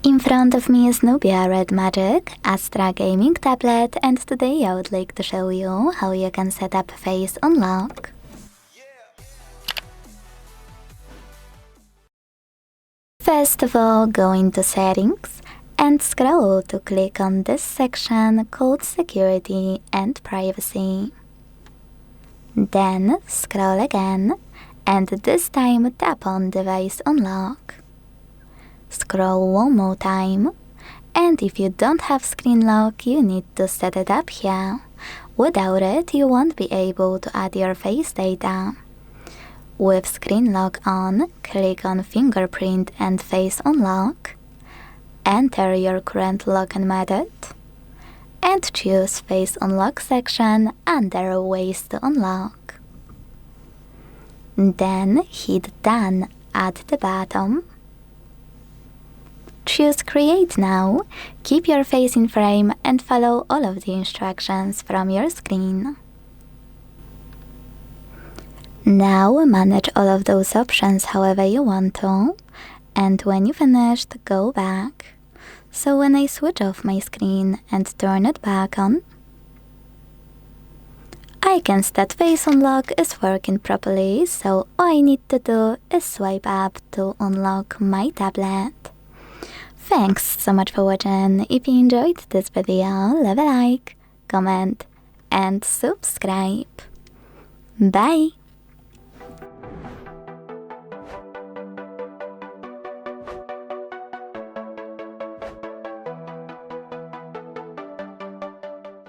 In front of me is Nubia Red Magic ASTRA gaming tablet, and today I would like to show you how you can set up face unlock. First of all, go into settings and scroll to click on this section called security and privacy. Then scroll again and this time tap on device unlock. Scroll one more time, and if you don't have screen lock, you need to set it up here. Without it, you won't be able to add your face data. With screen lock on, click on Fingerprint and Face unlock, enter your current login method, and choose Face Unlock section under Ways to Unlock. Then hit Done at the bottom. Choose Create Now, keep your face in frame and follow all of the instructions from your screen. Now manage all of those options however you want to, and when you finished, go back. So when I switch off my screen and turn it back on, I can see that face unlock is working properly, so all I need to do is swipe up to unlock my tablet. Thanks so much for watching. If you enjoyed this video, leave a like, comment and subscribe. Bye!